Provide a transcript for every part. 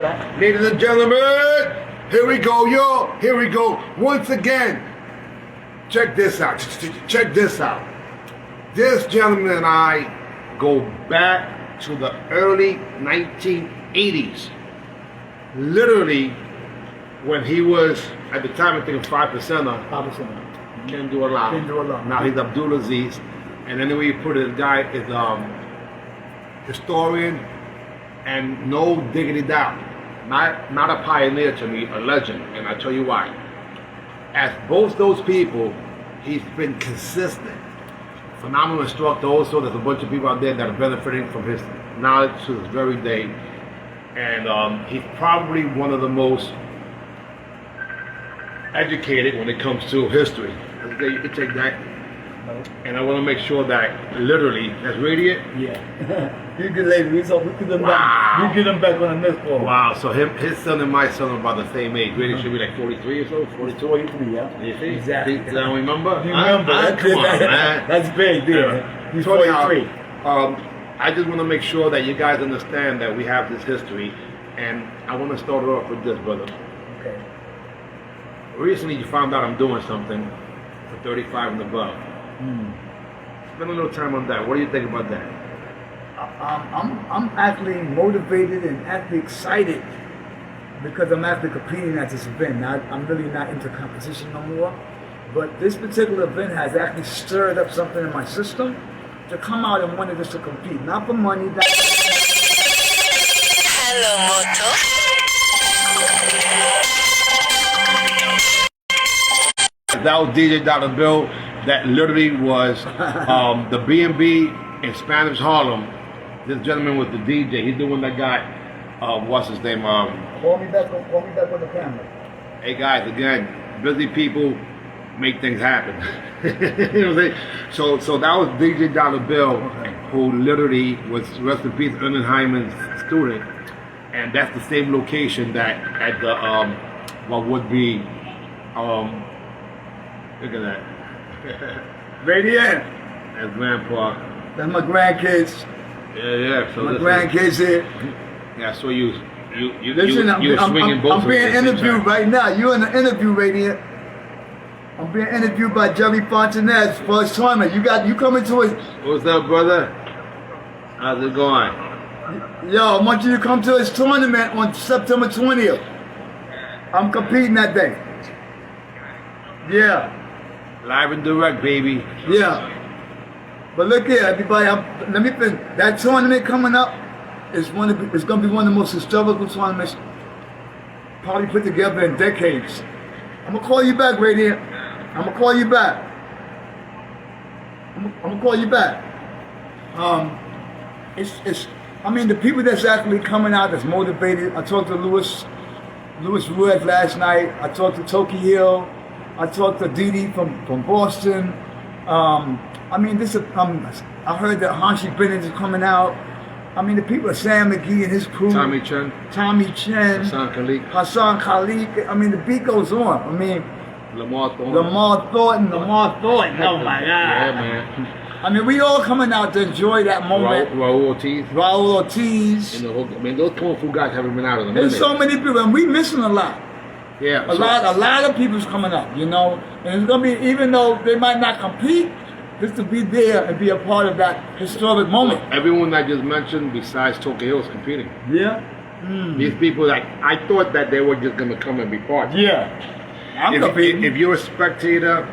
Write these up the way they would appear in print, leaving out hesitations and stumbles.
that. Ladies and gentlemen, here we go, yo. Here we go. Once again, check this out. Check this out. This gentleman and I go back to the early 1980s. Literally, when he was, at the time, I think 5%. 5%. Can't do a lot. Now he's Abdul Aziz. And then we put it, the guy is historian and no diggity doubt. Not a pioneer to me, a legend. And I'll tell you why. As both those people, he's been consistent. Phenomenal instructor also. There's a bunch of people out there that are benefiting from his knowledge to this very day. And he's probably one of the most educated when it comes to history. You can take that. And I want to make sure that literally, that's radiant? Yeah. You get later. We get them back. You get them back on the next call. Wow. So his son and my son are about the same age. Radiant should be like 43 or so? 42? 43, yeah. You see? Exactly. You don't remember? You remember. Come on, man. That's big, dude. He's 43. I just want to make sure that you guys understand that we have this history. And I want to start it off with this, brother. Okay. Recently you found out I'm doing something for 35 and above. Spend a little time on that. What do you think about that? I'm actually motivated and actually excited because I'm actually competing at this event. Now, I'm really not into competition no more, but this particular event has actually stirred up something in my system to come out and wanted us to compete. Not for money. Hello, Moto. That was DJ Dollar Bill. That literally was the B&B in Spanish Harlem. This gentleman was the DJ. He's the one that got, what's his name? Call me back on the camera. Hey guys, again, busy people make things happen. You know what I'm saying? So that was DJ Dollar Bill, who literally was, rest in peace, Ernie Hyman's student. And that's the same location that at the, what would be, look at that. Radiant. That's Grandpa. That's my grandkids. Yeah. So my grandkids here. Yeah, so you Listen, I'm swinging both. I'm being interviewed right now. You're in the interview, Radiant. I'm being interviewed by Jerry Fontanez for his tournament. You coming to his... What's up, brother? How's it going? Yo, I want you to come to his tournament on September 20th. I'm competing that day. Yeah. Live and direct, baby. Yeah. But look here, everybody. Let me finish. That tournament coming up is going to be one of the most historical tournaments probably put together in decades. I'm gonna call you back, Radiant. I'm gonna call you back. I'm gonna call you back. I mean, the people that's actually coming out that's motivated. I talked to Louis Wood last night. I talked to Toki Hill. I talked to Dee from Boston. I mean, I heard that Hanshi Bennett is coming out. I mean, the people, Sam McGee and his crew. Tommy Chen. Hassan Khalik. I mean, the beat goes on. I mean, Lamar Thornton. Oh my God. Yeah, man. I mean, we all coming out to enjoy that moment. Raul Ortiz. And those Kung Fu guys haven't been out of the There's so many people, and we missing a lot. Yeah. A lot of people's coming up, you know. And it's gonna be, even though they might not compete, just to be there and be a part of that historic moment. Everyone I just mentioned, besides Toki Hill, is competing. Yeah. These people, like, I thought that they were just gonna come and be part. Yeah. I'm competing. If you're a spectator,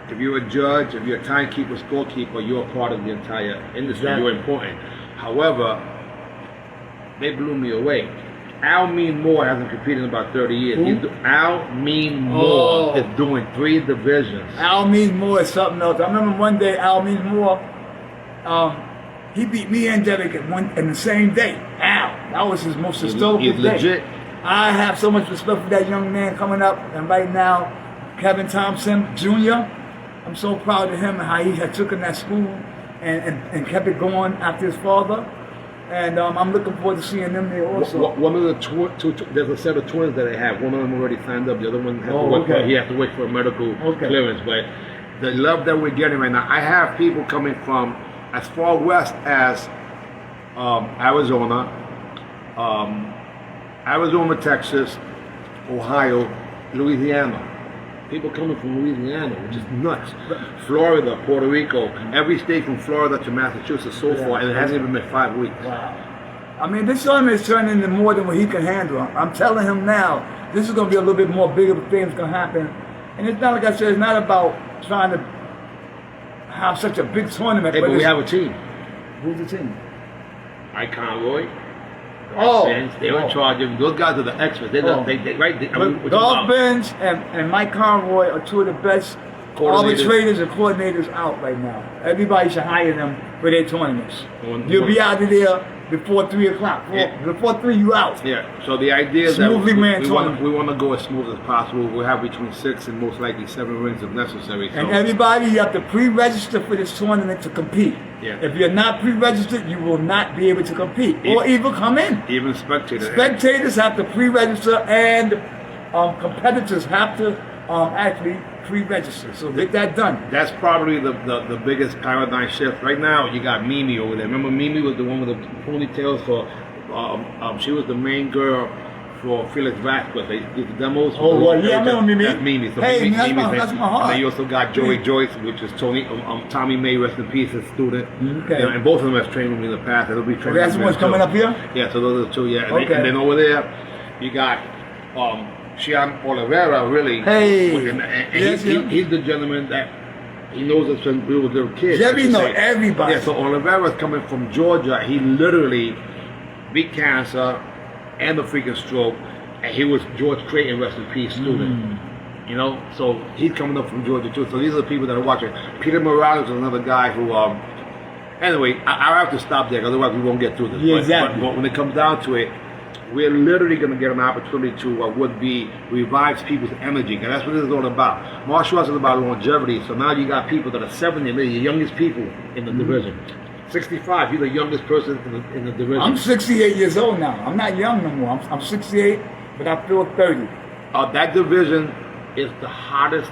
if you're a judge, if you're a timekeeper, scorekeeper, you're a part of the entire industry. Exactly. You're important. However, they blew me away. Al Mean Moore hasn't competed in about 30 years. Al Mean Moore is doing 3 divisions. Al Mean Moore is something else. I remember one day Al Mean Moore, he beat me and Derek in the same day. Al, that was his most historical day. Legit. I have so much respect for that young man coming up, and right now, Kevin Thompson Jr., I'm so proud of him and how he had taken that school and kept it going after his father. And I'm looking forward to seeing them there also. One of the there's a set of twins that they have. One of them already signed up. The other one has to wait he has to wait for a medical clearance. But the love that we're getting right now, I have people coming from as far west as Arizona, Arizona, Texas, Ohio, Louisiana. People coming from Louisiana, which is nuts. Florida, Puerto Rico, every state from Florida to Massachusetts so far, and it hasn't even been 5 weeks. Wow. I mean, this tournament is turning into more than what he can handle. I'm telling him now, this is going to be a little bit more bigger things going to happen. And it's not, like I said, it's not about trying to have such a big tournament. Hey, but we have a team. Who's the team? Mike Conroy. Oh, they're in charge of those guys are the experts. They're Golf Bench and Mike Conroy are two of the best arbitrators and coordinators out right now. Everybody should hire them for their tournaments. You'll be out of there before 3 o'clock. Before 3, you out. Yeah. So the idea is that Smoothly we want to go as smooth as possible. We'll have between 6 and most likely 7 rings if necessary. So. And everybody, you have to pre-register for this tournament to compete. Yeah. If you're not pre-registered, you will not be able to compete or even come in. Even spectators. Spectators have to pre-register, and competitors have to actually pre-register. So get that done. That's probably the biggest paradigm shift. Right now, you got Mimi over there. Remember, Mimi was the one with the ponytails for. She was the main girl for Felix Vasquez. They did the demos. Oh, well, yeah, I remember Mimi. That's Mimi. So hey, Mimi, that's my heart. And then you also got Joey Joyce, which is Tommy May, rest in peace, his student. Okay. And both of them have trained with me in the past. They'll be training. That's the one's coming up here? Yeah, so those are the two, yeah. And, okay. And then over there, you got Sean Oliveira, really. Hey. He's the gentleman that he knows us when we were little kids. Jerry knows everybody. Yeah, so Oliveira's coming from Georgia. He literally beat cancer and the freaking stroke, and he was George Creighton, rest in peace, student. You know, so he's coming up from Georgia too. So these are the people that are watching. Peter Morales is another guy who, anyway, I have to stop there, otherwise we won't get through this. Yeah, exactly. But when it comes down to it, we're literally going to get an opportunity to revive people's energy, and that's what this is all about. Martial arts is about longevity, so now you got people that are 70, they're the youngest people in the division. 65, you're the youngest person in the division. I'm 68 years old now. I'm not young no more. I'm 68, but I feel 30. That division is the hottest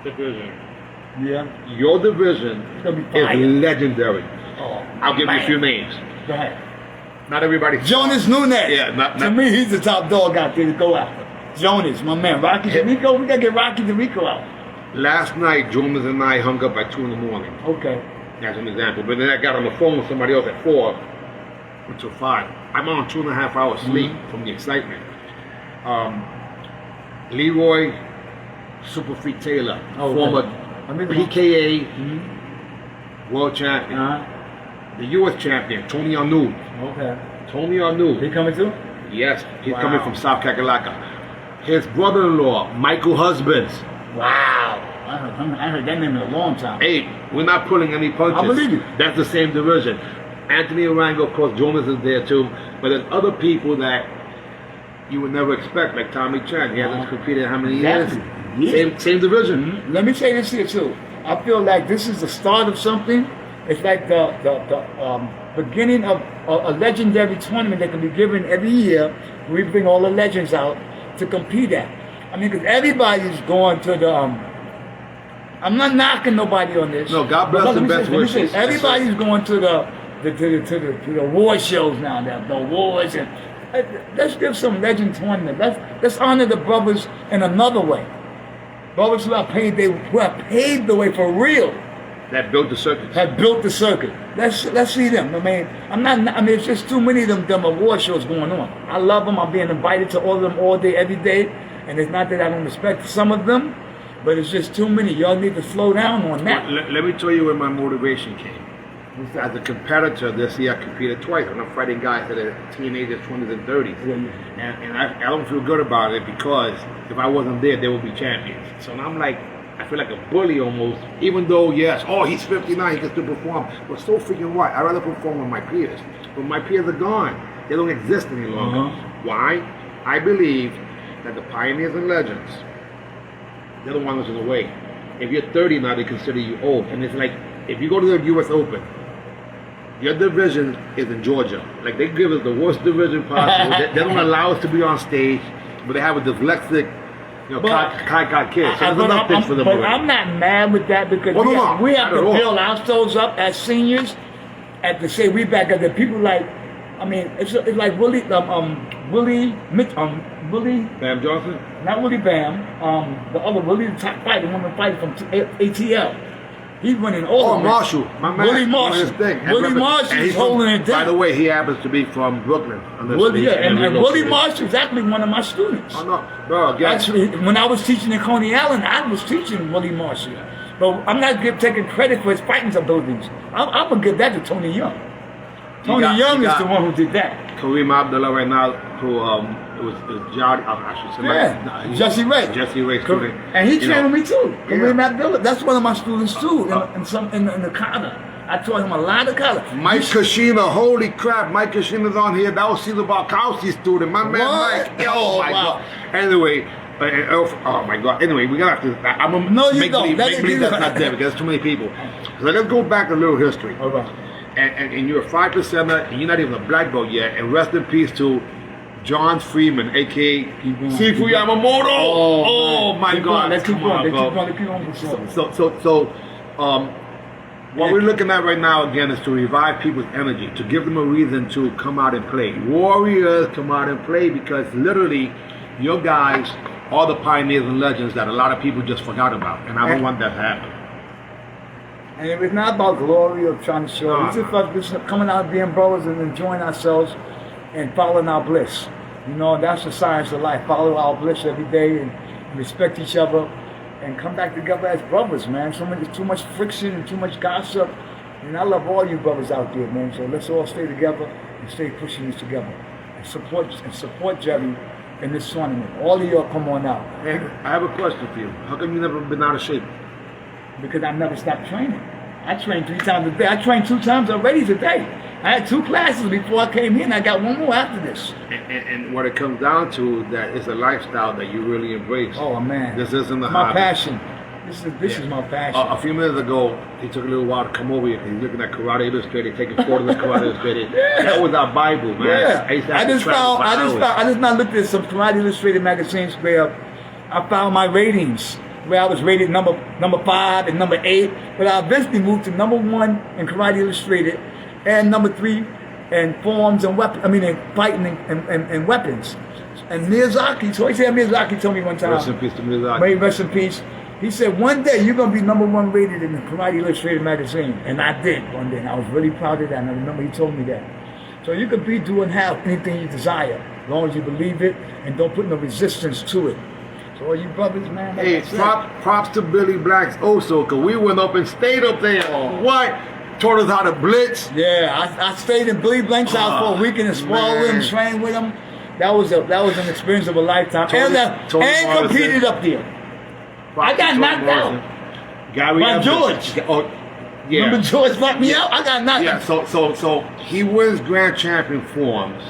division. Yeah. Your division is legendary. Oh, I'll give you a few names. Go ahead. Not everybody. Jonas Nunez. Yeah, to me, he's the top dog out there to go after. Jonas, my man. Rocky DeRico. We got to get Rocky DeRico out. Last night, Jonas and I hung up at 2 in the morning. Okay. That's an example. But then I got on the phone with somebody else at 4 until 5. I'm on 2.5 hours sleep from the excitement. Leroy Superfreak Taylor, former PKA world champion. The U.S. champion, Tony Arnoux. Okay. Tony Arnoux. He coming too? Yes, he's coming from South Kakalaka. His brother-in-law, Michael Husbands. Wow. I heard that name in a long time. Hey, we're not pulling any punches. I believe you. That's the same division. Anthony Arango, of course, Jonas is there too. But there's other people that you would never expect, like Tommy Chan. He hasn't competed in how many years? Yeah. Same division. Let me say this here too. I feel like this is the start of something. It's like the beginning of a legendary tournament that can be given every year. We bring all the legends out to compete at. I mean, because everybody's going to the. I'm not knocking nobody on this. No, God bless the best wishes. Everybody's going to the award shows now. The awards, and let's give some legend tournament. Let's honor the brothers in another way. Brothers who have paved the way for real. That built the circuit. Have built the circuit. Let's see them. I mean, it's just too many of them award shows going on. I love them. I'm being invited to all of them all day, every day. And it's not that I don't respect some of them, but it's just too many. Y'all need to slow down on that. Let me tell you where my motivation came. As a competitor this year, I competed twice. I'm fighting guys that are teenagers, 20s and 30s. And I don't feel good about it because if I wasn't there, they would be champions. So I'm like, I feel like a bully almost, even though, yes, he's 59, he can still perform. But so freaking what? I'd rather perform with my peers. But my peers are gone. They don't exist any longer. Why? I believe that the pioneers and legends, they're the ones in the way. If you're 30 now, they consider you old. And it's like, if you go to the U.S. Open, your division is in Georgia. Like, they give us the worst division possible. they don't allow us to be on stage, but they have a dyslexic, Kai kid. So there's enough things for them. But I'm not mad with that because we have to build ourselves up as seniors. At the say we back at the people like I mean, it's like Willie, Willie, Bam Johnson? not Willie Bam, the other Willie, the top fighter, one of the fighters from ATL. He's winning all Oh, of it. Marshall, my man. Willie Marshall. His thing. And Willie remember- Marshall and is he's holding from- it down. By the way, he happens to be from Brooklyn. Willie, and Willie Marshall is actually one of my students. Oh, no. Bro, again. Actually, when I was teaching in Coney Island, I was teaching Willie Marshall. But I'm not taking credit for his fighting abilities. I'm going to give that to Tony Young. Tony Young is the one who did that. Kareem Abdullah right now, who it was Jody, I should say. Yeah, Jesse Ray. Jesse Ray student. And he trained with me too. Yeah. Kareem Abdullah. That's one of my students too. In the Kana. I taught him a lot of color. Mike Kashina, holy crap, Mike Kashina's on here. That was Caesar Barkowski's student. My man What? Mike. Oh my God. Anyway, oh my God. Anyway, we're gonna have to. I'm gonna No, you make don't. believe that's not there because there's too many people. So let's go back a little history. All right. And you're a 5%er, and you're not even a black belt yet. And rest in peace to John Freeman, aka Sifu Yamamoto. Oh my God! Let's keep going. What we're looking at right now again is to revive people's energy, to give them a reason to come out and play. Warriors come out and play because literally, your guys are the pioneers and legends that a lot of people just forgot about, and I don't want that to happen. And it was not about glory or trying to show. No, It's just about just coming out being brothers and enjoying ourselves and following our bliss. You know, that's the science of life. Follow our bliss every day and respect each other and come back together as brothers, man. There's too much friction and too much gossip. And I love all you brothers out there, man. So let's all stay together and stay pushing this together. And support Jerry in this tournament. All of y'all come on out. Hey, I have a question for you. How come you never been out of shape? Because I never stopped training. I train 3 times a day. I train 2 times already today. I had 2 classes before I came here, and I got 1 more after this. And what it comes down to, that it's a lifestyle that you really embrace. Oh man, This isn't a my hobby. passion. This is my passion. A few minutes ago, he took a little while to come over here. He's looking at Karate Illustrated, taking photos of Karate Illustrated. That was our Bible, man. Yeah, I just not looked at some Karate Illustrated magazines where I found my ratings, where I was rated number 5 and number 8, but I eventually moved to number 1 in Karate Illustrated and number 3 in forms and weapons. I mean, in fighting and weapons. And Miyazaki told me one time. Rest in peace to Miyazaki. May he rest in peace. He said, one day you're going to be number 1 rated in the Karate Illustrated magazine. And I did one day. And I was really proud of that. And I remember he told me that. So you could be, do, and have anything you desire, as long as you believe it and don't put no resistance to it. So all you brothers, man. Hey, props to Billy Black's also, because we went up and stayed up there. What? Taught us how to blitz. Yeah, I stayed in Billy Blank's house for a weekend and spoiled with him, trained with him. That was an experience of a lifetime. And competed up there. I got knocked out. Gary by George. Oh, yeah. Remember George knocked me out? I got knocked out. Yeah, so he wins grand champion forms,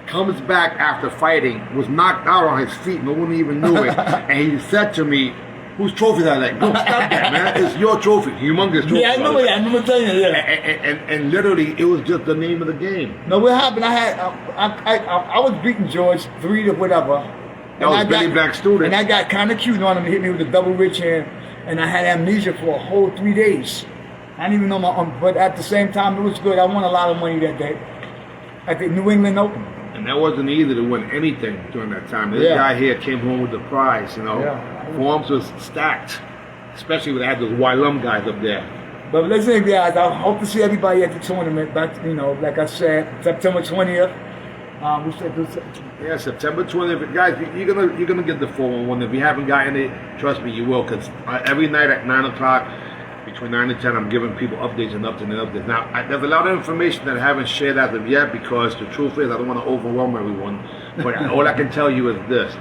comes back after fighting, was knocked out on his feet, no one even knew it, and he said to me, whose trophy is that? No, stop that, man. It's your trophy. Humongous trophy. Yeah, I remember that. I remember telling you, yeah. And literally, it was just the name of the game. No, what happened, I was beating George 3 to whatever. That was Billy Black's student. And I got kind of cute on him. He hit me with a double rich hand. And I had amnesia for a whole 3 days. I didn't even know but at the same time, it was good. I won a lot of money that day at the New England Open. And that wasn't easy to win anything during that time. This guy here came home with the prize, you know. Yeah. Forms was stacked, especially when they had those YLM guys up there. But listen, guys, I hope to see everybody at the tournament. But, you know, like I said, September 20th. Yeah, September 20th. Guys, you're gonna get the 411. If you haven't gotten it, trust me, you will. Because every night at 9 o'clock, between 9 and 10, I'm giving people updates and updates. Now, there's a lot of information that I haven't shared as of yet because the truth is I don't want to overwhelm everyone. But all I can tell you is this.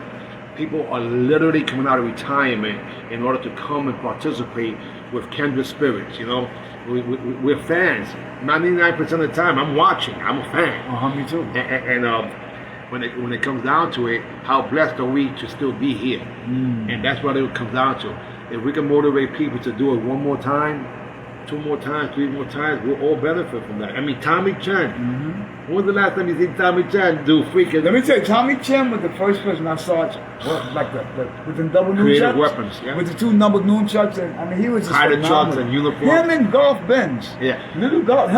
People are literally coming out of retirement in order to come and participate with kindred spirits, you know. We're fans. 99% of the time, I'm watching. I'm a fan. Me too. And when it comes down to it, how blessed are we to still be here? And that's what it comes down to. If we can motivate people to do it one more time, 2 more times, 3 more times, we'll all benefit from that. I mean, Tommy Chen. When was the last time you seen Tommy Chen do freaking? Let me tell you, Tommy Chen was the first person I saw like with the double creative nunchucks. weapons, yeah. With the 2 number nunchucks, and I mean he was just Hide phenomenal. chucks and uniforms. Him and Golf Benz. Yeah. Him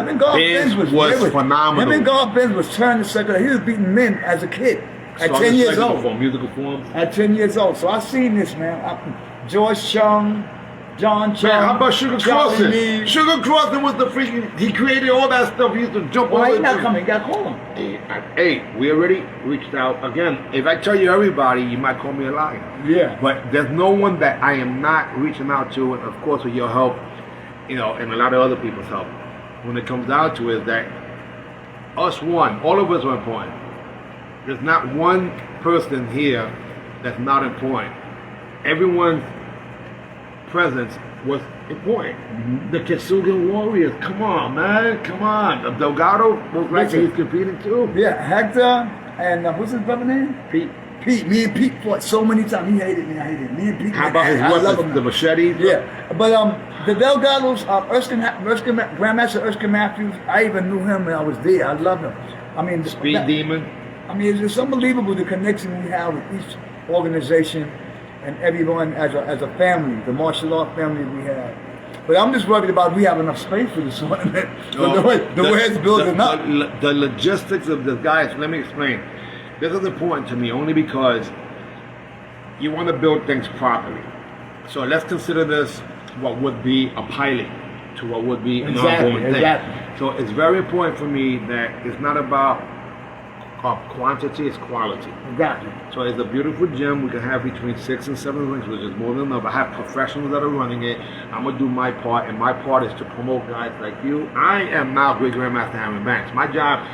and Golf Benz was phenomenal. Him and Golf Benz was turning the circle. He was beating men as a kid at 10 years old. Musical forms. At 10 years old. So I seen this, man. George Chung, John Chung. Man, how about Sugar Charlie Crossan? Lee. Sugar Crossan was the freaking. He created all that stuff. He used to jump Why over. he not coming? You gotta call him. Hey, we already reached out. Again, if I tell you everybody, you might call me a liar. Yeah. But there's no one that I am not reaching out to, and of course with your help, and a lot of other people's help. When it comes down to it, is that all of us are important. There's not one person here that's not important. Everyone's presence was important. The Kisugan Warriors, come on, man, come on. The Delgado was like he's competing too. Yeah, Hector and what's his brother name? Pete. Me and Pete fought so many times. He hated me. I hated me and Pete. How about his weapons, the machetes? Yeah, but the Delgados, Grandmaster Erskine Matthews. I even knew him when I was there. I love him. I mean, Speed Demon. I mean, it's unbelievable the connection we have with each organization and everyone as a family, the martial art family we have. But I'm just worried about we have enough space for this tournament. The way it's building up. The logistics of the guys, let me explain. This is important to me only because you want to build things properly. So let's consider this what would be a pilot to what would be an ongoing thing. Exactly. So it's very important for me that it's not about quantity, it's quality. Exactly. So it's a beautiful gym. We can have between 6 and 7 rings, which is more than enough. I have professionals that are running it. I'm going to do my part, and my part is to promote guys like you. I am now Great Grandmaster Hammond Banks. My job,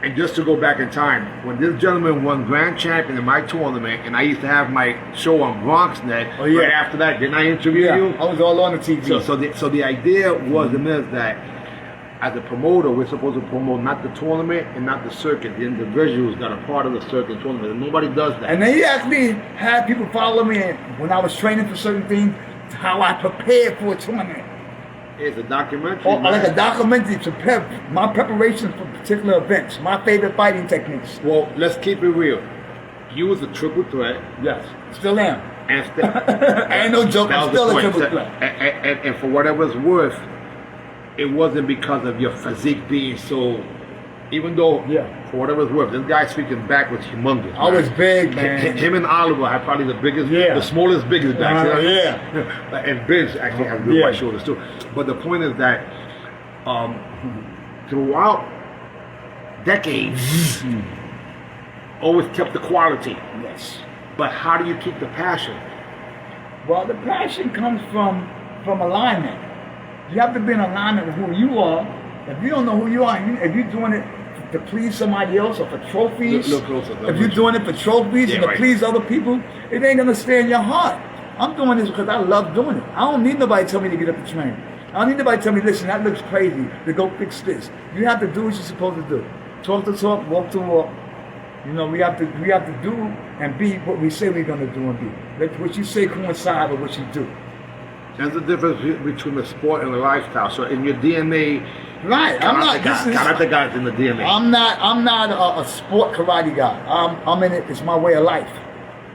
and just to go back in time, when this gentleman won Grand Champion in my tournament, and I used to have my show on Bronx Net, right after that, didn't I interview you? I was all on the TV. So the idea was in this that as a promoter, we're supposed to promote not the tournament and not the circuit, the individuals that are part of the circuit tournament, and nobody does that. And they actually had people follow me when I was training for certain things, how I prepared for a tournament. It's a documentary. Like a documentary to prep my preparation for particular events, my favorite fighting techniques. Well, let's keep it real. You was a triple threat. Yes, still am. And ain't no joke, I'm still a triple threat. And for whatever it's worth, it wasn't because of your physique being so, even though, for whatever it's worth, this guy speaking back was humongous. I was big, man. Him and Oliver had probably the biggest, the smallest, biggest backs. And Vince actually has real white shoulders too. But the point is that throughout decades, always kept the quality. Yes. But how do you keep the passion? Well, the passion comes from alignment. You have to be in alignment with who you are. If you don't know who you are, if you're doing it to please somebody else or for trophies, look closer, if you're doing it for trophies and to please other people, it ain't gonna stay in your heart. I'm doing this because I love doing it. I don't need nobody to tell me to get up and train. I don't need nobody to tell me, listen, that looks crazy, to go fix this. You have to do what you're supposed to do. Talk the talk, walk the walk. You know, we have to do and be what we say we're gonna do and be. Let what you say coincide with what you do. There's a difference between the sport and the lifestyle. So in your DNA, right? I'm not. Karate guys in the DNA. I'm not a sport karate guy. I'm in it. It's my way of life.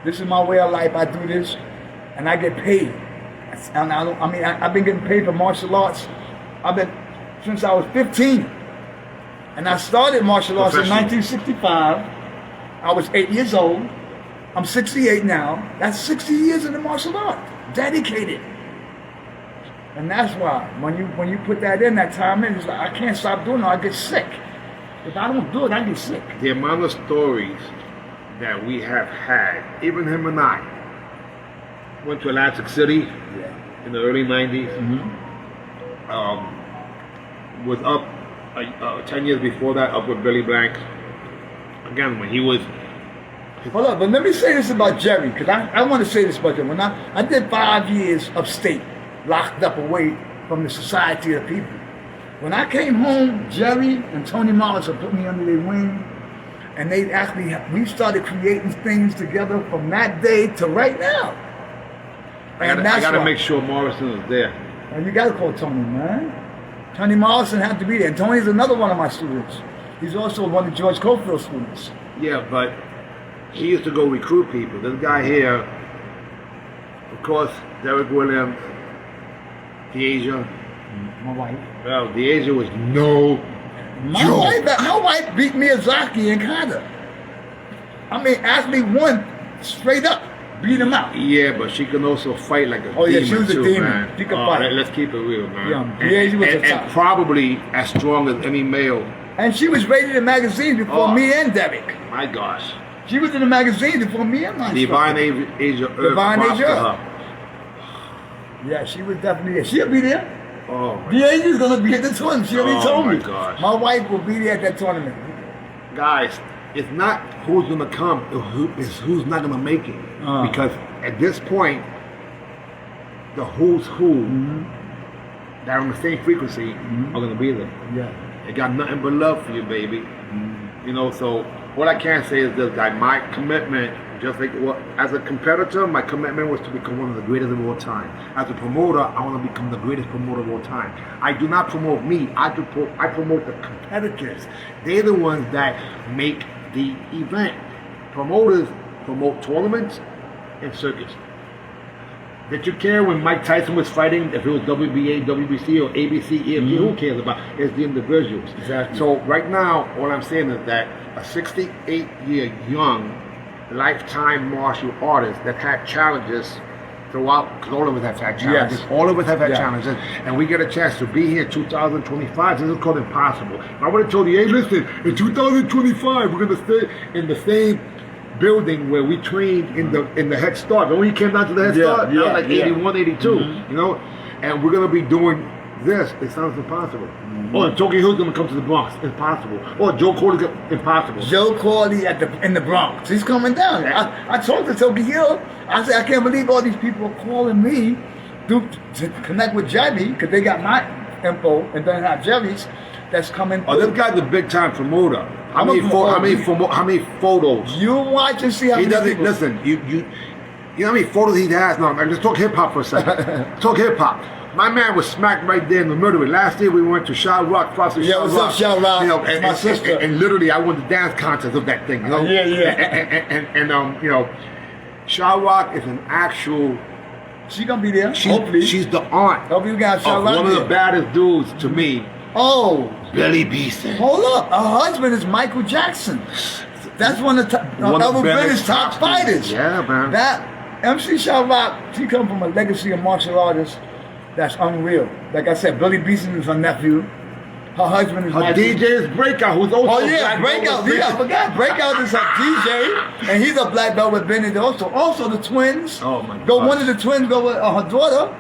This is my way of life. I do this, and I get paid. And I've been getting paid for martial arts. Since I was 15, and I started martial arts in 1965. I was 8 years old. I'm 68 now. That's 60 years in the martial art, dedicated. And that's why when you put that in, that time in, it's like I can't stop doing it. I get sick. If I don't do it, I get sick. The amount of stories that we have had, even him and I, went to Atlantic City in the early 90s. Was up 10 years before that, up with Billy Blanks. Again, when he was... Hold on, but let me say this about Jerry, because I want to say this about him. When I did 5 years upstate, locked up away from the society of people. When I came home, Jerry and Tony Morrison put me under their wing, and we started creating things together from that day to right now. I gotta make sure Morrison is there. And you gotta call Tony, man. Tony Morrison had to be there. And Tony's another one of my students. He's also one of George Cofield students. Yeah, but he used to go recruit people. This guy here, of course, Derek Williams, DeAsia. My wife. Well, DeAsia was no joke. My wife beat Miyazaki and Kata. I mean, Ashley won straight up, beat him out. Yeah, but she can also fight like a demon. Oh yeah, she was too, a demon. Man. She could fight. Let's keep it real, man. Yeah, DeAsia was a top. And probably as strong as any male. And she was rated in magazines before me and Derek. My gosh. She was in the magazines before me and my Divine Asia Earth. Divine Asia. Yeah, she was definitely there. She'll be there. Oh my DeAsia's gonna be at the tournament. She already told me. Gosh. My wife will be there at that tournament. Guys, it's not who's gonna come, it's who's not gonna make it. Because at this point, the who's who that are on the same frequency are gonna be there. Yeah. They got nothing but love for you, baby. You know, so what I can say is this, guy, my commitment, just like as a competitor, my commitment was to become one of the greatest of all time. As a promoter, I want to become the greatest promoter of all time. I do not promote me, I promote the competitors. They're the ones that make the event. Promoters promote tournaments and circuits. Did you care when Mike Tyson was fighting, if it was WBA, WBC, or ABC, EFG? Who cares about? It's the individuals. Exactly. So right now, all I'm saying is that a 68-year young, lifetime martial artist that had challenges throughout, because all of us have had challenges. Yes. All of us have had challenges, and we get a chance to be here in 2025. This is called impossible. I would have told you, hey, listen, in 2025, we're going to stay in the same building where we trained in the Head Start. When we came down to the Head Start, that was like 81, 82, you know? And we're going to be doing this. It sounds impossible. Oh, and Tokyo Hill's going to come to the Bronx. Impossible. Oh, Joe Corley's impossible. Joe Corley in the Bronx. He's coming down. I talked to Tokyo Hill. I said, I can't believe all these people are calling me to connect with Jerry, because they got my info, and then have Jerry's that's coming through. Oh, this guy's a big time promoter. How many photos? You watch and see how he many doesn't people. Listen. You know how many photos he has? No, let's talk hip hop for a second. Talk hip hop. My man was smacked right there in the middle of it. Last year we went to Shah Rock, Frosty Shah Rock. What's up, Shah Rock? You know, and my sister. And literally, I won the dance contest of that thing. You know? And you know, Shah Rock is an actual. She gonna be there. Hopefully, she's the aunt of one of the baddest dudes to me. Oh, Billy Beeson. Hold up, her husband is Michael Jackson. That's one of Billy's top fighters. Yeah, man. That MC Shah Rock, she come from a legacy of martial artists that's unreal. Like I said, Billy Beeson is her nephew. Her husband is Michael. DJ is Breakout, who's also Breakout. Yeah, I forgot. Breakout is her DJ, and he's a black belt with Bennett also. Also the twins. Oh my God. One of the twins go with her daughter,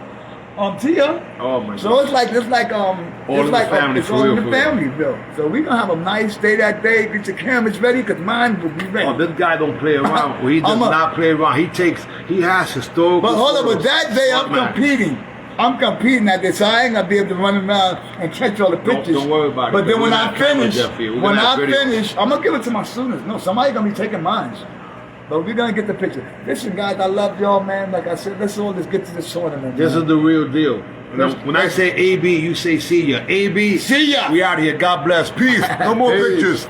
Tia. Oh my God. So it's like all in the family, it's all in the family, Bill. So we're gonna have a nice day that day. Get your cameras ready, because mine will be ready. Oh, this guy don't play around. He does not play around. He has historical. But hold on, but that day I'm competing. I'm competing at this, so I ain't gonna be able to run around and catch all the pictures. Don't worry about it. But then when I finish, I'm gonna give it to my students. No, somebody's gonna be taking mine. But we're gonna get the picture. Listen, guys, I love y'all, man. Like I said, let's all just get to this tournament. This is the real deal. When I say AB, you say see ya. AB, see ya. We out here. God bless. Peace. No more pictures.